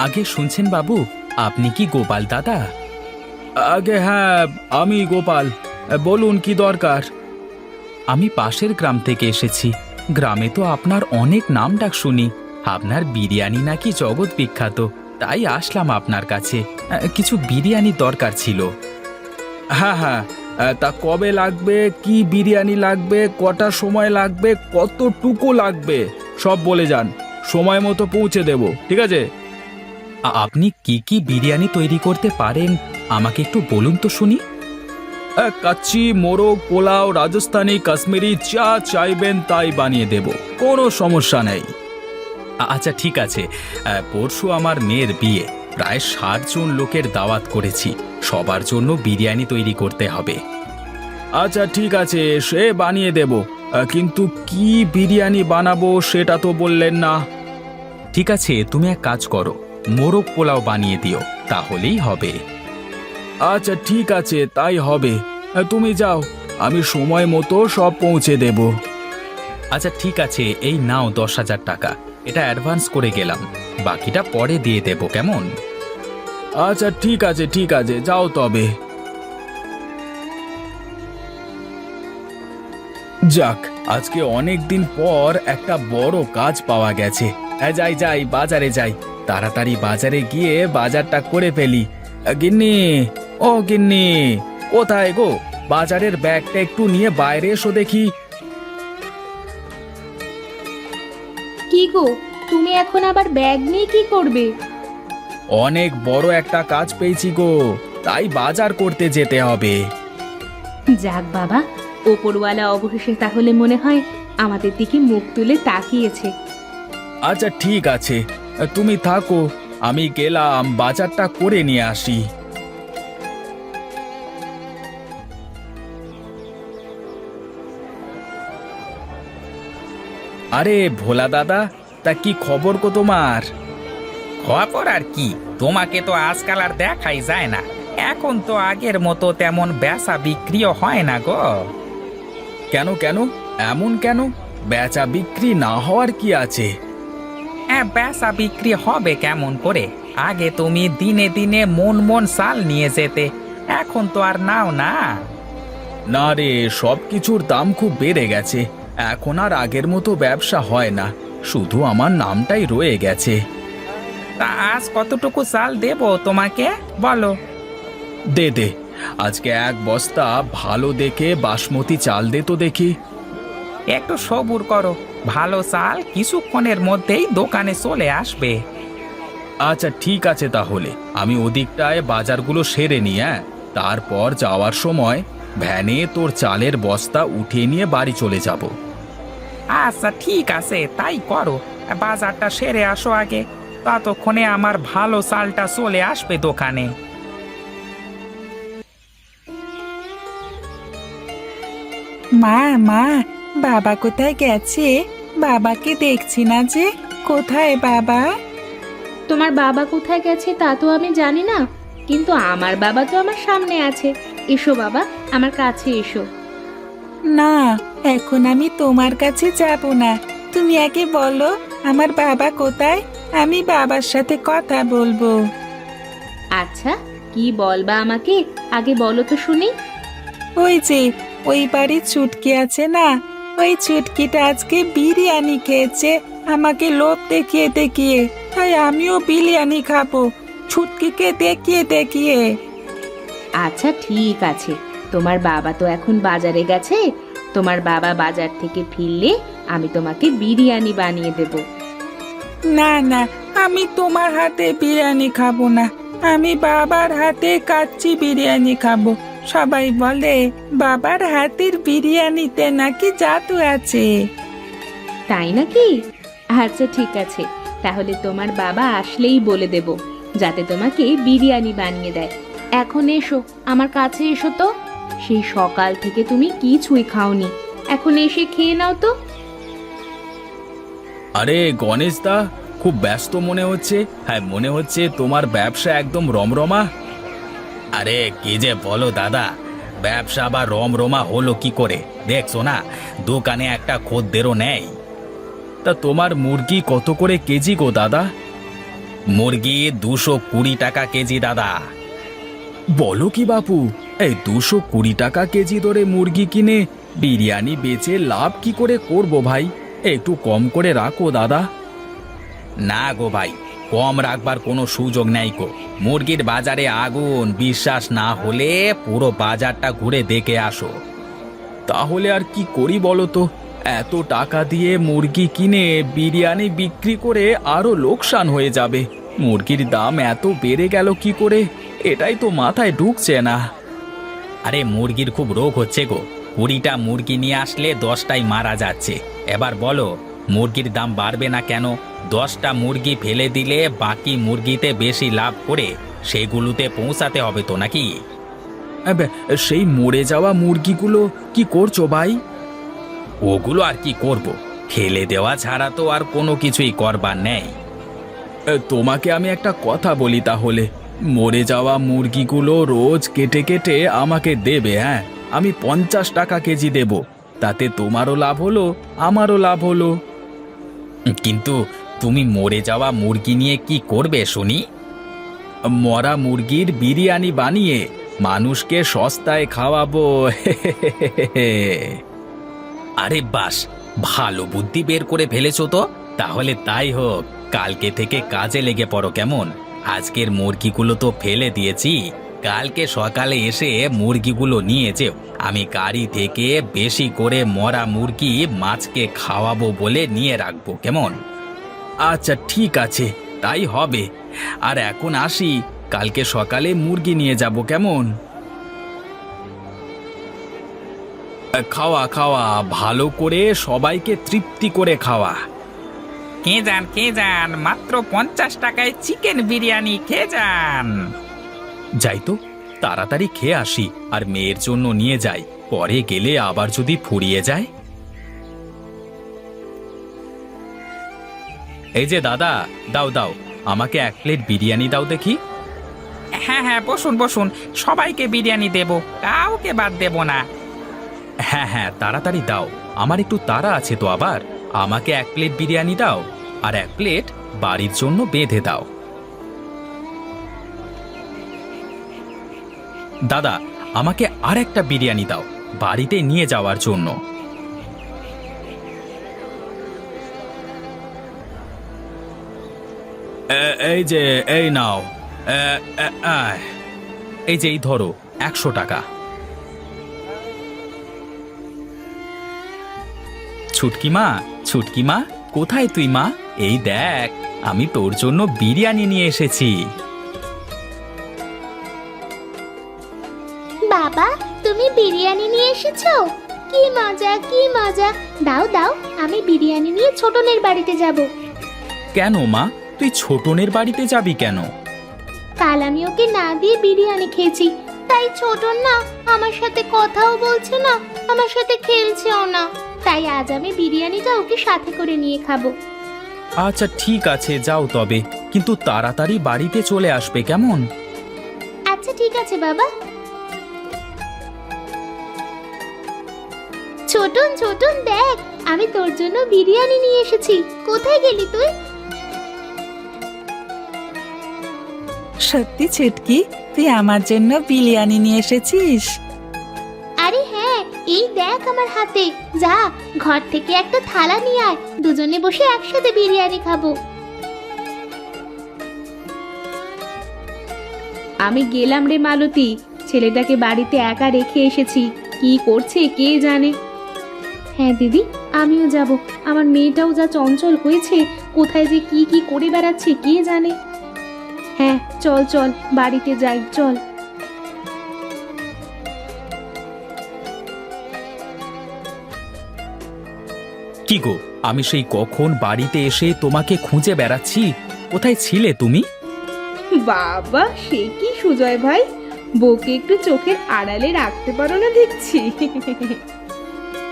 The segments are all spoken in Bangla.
আগে শুনছেন বাবু, আপনি কি গোপাল দাদা? আগে হ্যাঁ, আমি গোপাল। বলুন কি দরকার। আমি পাশের গ্রাম থেকে এসেছি। গ্রামে তো আপনার অনেক নাম ডাক শুনি। আপনার বিরিয়ানি নাকি জগৎ বিখ্যাত, তাই আসলাম আপনার কাছে। কিছু বিরিয়ানির দরকার ছিল। হ্যাঁ হ্যাঁ, তা কবে লাগবে, কি বিরিয়ানি লাগবে, কটা সময় লাগবে, কতটুকু লাগবে সব বলে যান, সময় মতো পৌঁছে দেব, ঠিক আছে? আপনি কি কি বিরিয়ানি তৈরি করতে পারেন আমাকে একটু বলুন তো শুনি। কাচ্চি, মোরগ, পোলাও, রাজস্থানি, কাশ্মীরি, যা চাইবেন তাই বানিয়ে দেব, কোনো সমস্যা নেই। আচ্ছা ঠিক আছে। পরশু আমার মেয়ের বিয়ে, প্রায় ৬০ জন লোকের দাওয়াত করেছি। সবার জন্য বিরিয়ানি তৈরি করতে হবে। আচ্ছা ঠিক আছে, সে বানিয়ে দেব, কিন্তু কি বিরিয়ানি বানাবো সেটা তো বললেন না। ঠিক আছে, তুমি এক কাজ করো, মোরগ পোলাও বানিয়ে দিও, তাহলেই হবে। আচ্ছা ঠিক আছে, তাই হবে। তুমি যাও, আমি সময় মতো সব পৌঁছে দেব। আচ্ছা ঠিক আছে, এই নাও ১০,০০০ টাকা, এটা অ্যাডভান্স করে গেলাম, বাকিটা পরে দিয়ে দেব, কেমন? আচ্ছা ঠিক আছে, ঠিক আছে, যাও তবে। যাক, আজকে অনেক দিন পর একটা বড় কাজ পাওয়া গেছে। যাই যাই, বাজারে যাই, তাড়াতাড়ি বাজারে গিয়ে বাজারটা করে ফেলি। গিন্নি, ও গিন্নি, কোথায় গো? বাজারের ব্যাগটা একটু নিয়ে বাইরে এসো দেখি। কি গো, তুমি এখন আবার ব্যাগ নিয়ে কি করবে? অনেক বড় একটা কাজ পেয়েছি গো, তাই বাজার করতে যেতে হবে। যাক বাবা, ওপরওয়ালা অবশেষে তাহলে মনে হয় আমাদের দিকে মুখ তুলে তাকিয়েছে। আচ্ছা ঠিক আছে, তুমি থাকো, আমি গেলাম বাজারটা করে নিয়ে আসি। আরে ভোলা দাদা, তা কি খবর গো তোমার? খবর আর কি, তোমাকে তো আজকাল আর দেখাই যায় না। এখন তো আগের মতো তেমন বেচা বিক্রিও হয় না গো। কেন কেন, এমন কেন? বেচা বিক্রি না হওয়ার কি আছে? হ্যাঁ, বেচা বিক্রি হবে কেমন করে? আগে তুমি দিনে দিনে মন মন চাল নিয়ে যেতে, এখন তো আর নাও না। না রে, সব কিছুর দাম খুব বেড়ে গেছে, এখন আর আগের মতো ব্যবসা হয় না, শুধু আমার নামটাই রয়ে গেছে। তা আজ কতটুকু চাল দেব তোমাকে, বলো? দে দে, আজকে এক বস্তা ভালো দেখে বাসমতি চাল দে তো দেখি। একটু সবুর করো, ভালো চাল কিছুক্ষণের মধ্যেই দোকানে চলে আসবে। আচ্ছা ঠিক আছে, তাহলে আমি ওদিকটায় বাজারগুলো সেরে নিই, তারপর যাওয়ার সময় ভ্যানে তোর চালের বস্তা উঠিয়ে নিয়ে বাড়ি চলে যাব। আচ্ছা ঠিক আছে, তাই করো। বাজারটা সেরে আসো আগে, ততক্ষণে আমার ভালো চালটা চলে আসবে দোকানে। মা মা, বাবা কোথায় গেছে? বাবাকে দেখছি না যে, কোথায় বাবা? তোমার বাবা কোথায় গেছে তা তো আমি জানি না, কিন্তু আমার বাবা তো আমার সামনে আছে। এসো বাবা, আমার কাছে এসো। না, এখন আমি তোমার কাছে যাব না। তুমি আগে বলো আমার বাবা কোথায়, আমি বাবার সাথে কথা বলবো। আচ্ছা, কি বলবা আমাকে, আগে বলো তো শুনি। ওই যে ওই বাড়ির ছুটকি আছে না, ওই ছুটকিটা আজকে বিরিয়ানি খেয়েছে আমাকে লোভ দেখিয়ে দেখিয়ে, তাই আমিও বিরিয়ানি খাবো ছুটকিকে দেখিয়ে দেখিয়ে। আচ্ছা ঠিক আছে, তোমার বাবা তো এখন বাজারে গেছে, তোমার বাবা বাজার থেকে ফিরলে আমি তোমাকে বিরিয়ানি বানিয়ে দেব। না না, আমি তোমার হাতে বিরিয়ানি খাবো না, আমি বাবার হাতে কাচ্চি বিরিয়ানি খাবো। সবাই বলে বাবার হাতের বিরিয়ানিতে নাকি জাদু আছে। তাই নাকি? আচ্ছা ঠিক আছে, তাহলে তোমার বাবা আসলেই বলে দেব, যাতে তোমাকে বিরিয়ানি বানিয়ে দেয়। এখন এসো, আমার কাছে এসো তো। সেই সকাল থেকে তুমি কিছুই খাওনি, এখন এসে খেয়ে নাও তো। আরে গণেশ দা, খুব ব্যস্ত মনে হচ্ছে। হ্যাঁ, মনে হচ্ছে তোমার ব্যবসা একদম রমরমা। আরে কি যে বলো দাদা, ব্যবসা বা রমরমা হলো কি করে? দেখছো না, দোকানে একটা খদ্দেরও নেই। তা তোমার মুরগি কত করে কেজি গো দাদা? মুরগি 220 টাকা কেজি দাদা। বলো কি বাপু, এই 220 টাকা কেজি দরে মুরগি কিনে বিরিয়ানি বেচে লাভ কি করে করব ভাই? একটু কম করে রাখো দাদা। না গো ভাই, কম রাখবার কোনো সুযোগ নেই গো। মুরগির বাজারে আগুন, বিশ্বাস না হলে পুরো বাজারটা ঘুরে দেখে আসো। তাহলে আর কি করি বলো তো? এত টাকা দিয়ে মুরগি কিনে বিরিয়ানি বিক্রি করে আরো লোকসান হয়ে যাবে। মুরগির দাম এত বেড়ে গেল কি করে, এটাই তো মাথায় ঢুকছে না। আরে মুরগির খুব রোগ হচ্ছে গো। 20টা মুরগি নিয়ে আসলে 10টাই মারা যাচ্ছে। এবার বলো মুরগির দাম বাড়বে না কেন? 10টা মুরগি ফেলে দিলে বাকি মুরগিতে বেশি লাভ করে সেগুলোতে পৌঁছাতে হবে তো নাকি? সেই মরে যাওয়া মুরগিগুলো কি করছো ভাই? ওগুলো আর কি করব, ফেলে দেওয়া ছাড়া তো আর কোনো কিছুই করবার নেই। তোমাকে আমি একটা কথা বলি তাহলে, মরে যাওয়া মুরগিগুলো রোজ কেটে কেটে আমাকে দেবে। হ্যাঁ, আমি 50 টাকা কেজি দেব, তাতে তোমারও লাভ হলো আমারও লাভ হলো। কিন্তু তুমি মরে যাওয়া মুরগি নিয়ে কি করবে শুনি? মরা মুরগির বিরিয়ানি বানিয়ে মানুষকে সস্তায় খাওয়াবো। আরে বাস, ভালো বুদ্ধি বের করে ফেলেছো তো। তাহলে তাই হোক, কালকে থেকে কাজে লেগে পড়ো কেমন? আজকের মুরগিগুলো তো ফেলে দিয়েছি, কালকে সকালে এসে মুরগিগুলো নিয়ে যেও। আমি গাড়ি থেকে বেশি করে মরা মুরগি মাছকে খাওয়াবো বলে নিয়ে রাখবো, কেমন? আচ্ছা ঠিক আছে, তাই হবে। আর এখন আসি, কালকে সকালে মুরগি নিয়ে যাব, কেমন? খাওয়া খাওয়া, ভালো করে সবাইকে তৃপ্তি করে খাওয়া। খেয়ে যান, মাত্র 50 টাকায় চিকেন বিরিয়ানি, খেয়ে যান। যাই তো, তাড়াতাড়ি খেয়ে আসি আর মেয়ের জন্য নিয়ে যাই, পরে গেলে আবার যদি ফুরিয়ে যায়। এই যে দাদা, দাও দাও, আমাকে 1 প্লেট বিরিয়ানি দাও দেখি। হ্যাঁ হ্যাঁ, বসুন বসুন, সবাইকে বিরিয়ানি দেব, কাউকে বাদ দেব না। হ্যাঁ হ্যাঁ, তাড়াতাড়ি দাও, আমার একটু তাড়া আছে তো। আবার আমাকে 1 প্লেট বিরিয়ানি দাও আর 1 প্লেট বাড়ির জন্য বেঁধে দাও। দাদা, আমাকে আর একটা বিরিয়ানি দাও, বাড়িতে নিয়ে যাওয়ার জন্য। এই যে, এই নাও, এই যে, এই ধরো 100 টাকা। ছুটকি মা, কোথায় তুই মা? এই দেখ, আমি তোর জন্য বিরিয়ানি নিয়ে এসেছি। বাবা, তুমি বিরিয়ানি নিয়ে এসেছো? কি মজা কি মজা! দাও দাও, আমি বিরিয়ানি নিয়ে ছোটনের বাড়িতে যাব। কেন মা, তুই ছোটনের বাড়িতে যাবি কেন? কাল আমি ওকে না দিয়ে বিরিয়ানি খেয়েছি, তাই ছোটন না আমার সাথে কথাও বলছে না, আমার সাথে খেলছেও না। তাই আজ আমি বিরিয়ানিটা ওকে সাথে করে নিয়ে খাবো। আচ্ছা ঠিক আছে, যাও তবে, কিন্তু তাড়াতাড়ি বাড়িতে চলে আসবে, কেমন? আচ্ছা ঠিক আছে বাবা। ছোটন ছোটন, দেখ, আমি তোর জন্য বিরিয়ানি নিয়ে এসেছি। কোথায় গেলি তুই? সত্যি ছুটকি, তুই আমার জন্য বিরিয়ানি নিয়ে এসেছিস? আরে হ্যাঁ, এই দেখ আমার হাতে। যা, ঘর থেকে একটা থালা নিয়ে আয়, দুজনে বসে একসাথে বিরিয়ানি খাবো। আমি গেলাম রে মালতী, ছেলেটাকে বাড়িতে একা রেখে এসেছি, কি করছে কে জানে। হ্যাঁ দিদি, আমিও যাব। আমার মেয়েটাও যা চঞ্চল হয়েছে, কোথায় যে কি কি করে বেড়াচ্ছে কে জানে। হ্যাঁ চল চল, বাড়িতে যাই, চল। কি গো, আমি সেই কখন বাড়িতে এসে তোমাকে খুঁজে বেড়াচ্ছি, কোথায় ছিলে তুমি? বাবা, সে কি সুজয় ভাই, বউকে একটু চোখের আড়ালে রাখতে পারো না দেখছি।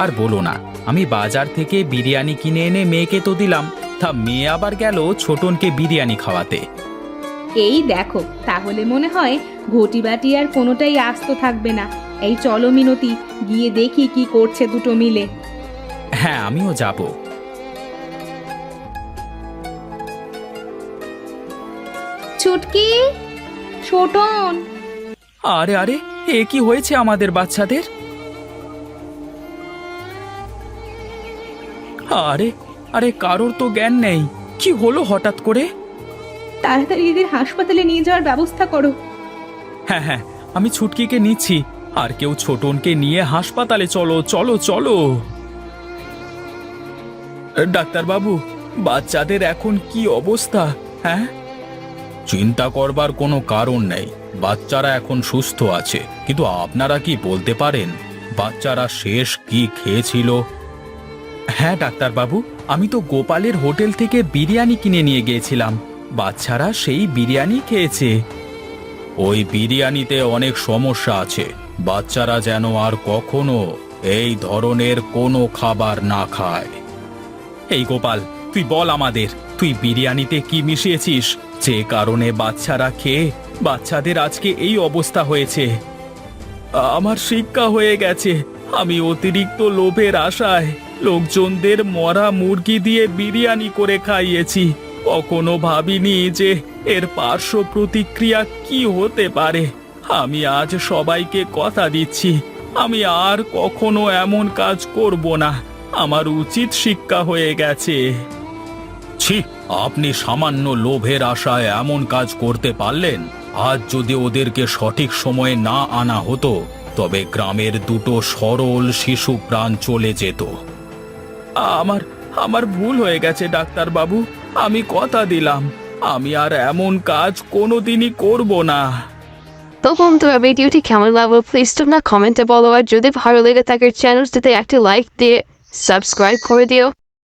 আর বলো না, আমি বাজার থেকে বিরিয়ানি কিনে এনে মেয়েকে তো দিলাম, তা মেয়ে আবার গেল ছোটনকে বিরিয়ানি খাওয়াতে। এই দেখো, তাহলে মনে হয় ঘটি বাটি আর কোনোটাই আস্ত থাকবে না। এই চলো মিনতি, গিয়ে দেখি কি করছে দুটো মিলে। হ্যাঁ, আমিও যাব। ছুটকি, ছোটন, আরে আরে, এ কি হয়েছে আমাদের বাচ্চাদের? আরে আরে, কারোর তো জ্ঞান নেই। কি হলো হঠাৎ করে? তাড়াতাড়ি এদের হাসপাতালে নিয়ে যাওয়ার ব্যবস্থা করো। হ্যাঁ হ্যাঁ, আমি ছুটকিকে নিচ্ছি। আর কেউ ছোটনকে নিয়ে হাসপাতালে চলো চলো চলো। ডাক্তারবাবু, বাচ্চাদের এখন কি অবস্থা? হ্যাঁ, চিন্তা করবার কোনো কারণ নেই। বাচ্চারা এখন সুস্থ আছে, কিন্তু আপনারা কি বলতে পারেন বাচ্চারা শেষ কি খেয়েছিল? হ্যাঁ ডাক্তারবাবু, আমি তো গোপালের হোটেল থেকে বিরিয়ানি কিনে নিয়ে গিয়েছিলাম। বাচ্চারা সেই বিরিয়ানি খেয়েছে। ওই বিরিয়ানিতে অনেক সমস্যা আছে। বাচ্চারা যেন আর কখনো এই ধরনের কোনো খাবার না খায়। এই গোপাল, তুই বল আমাদের, তুই বিরিয়ানিতে কি মিশিয়েছিস যে কারণে বাচ্চারা খেয়ে বাচ্চাদের আজকে এই অবস্থা হয়েছে? আমার শিক্ষা হয়ে গেছে। আমি অতিরিক্ত লোভের আশায় লোকজনদের মরা মুরগি দিয়ে বিরিয়ানি করে খাইয়েছি। কখনো ভাবিনি যে এর পার্শ্ব প্রতিক্রিয়া কি হতে পারে। আমি আজ সবাইকে কথা দিচ্ছি, আমি আর কখনো এমন কাজ করব না। আমার উচিত শিক্ষা হয়ে গেছে। ছি, আপনি সামান্য লোভের আশায় এমন কাজ করতে পারলেন? আজ যদি ওদেরকে সঠিক সময়ে না আনা হতো, তবে গ্রামের দুটো সরল শিশু প্রাণ চলে যেত। আমার ভুল হয়ে গেছে ডাক্তারবাবু। আমি কথা দিলাম আমি আর এমন কাজ কোনোদিনই করব না। তো বন্ধুরা, ভিডিওটি কেমন লাগলো প্লিজ তোমরা কমেন্টে বলো, আর যদি ভালো লেগে থাকে চ্যানেলটিতে একটা লাইক দিয়ে সাবস্ক্রাইব করে দিও।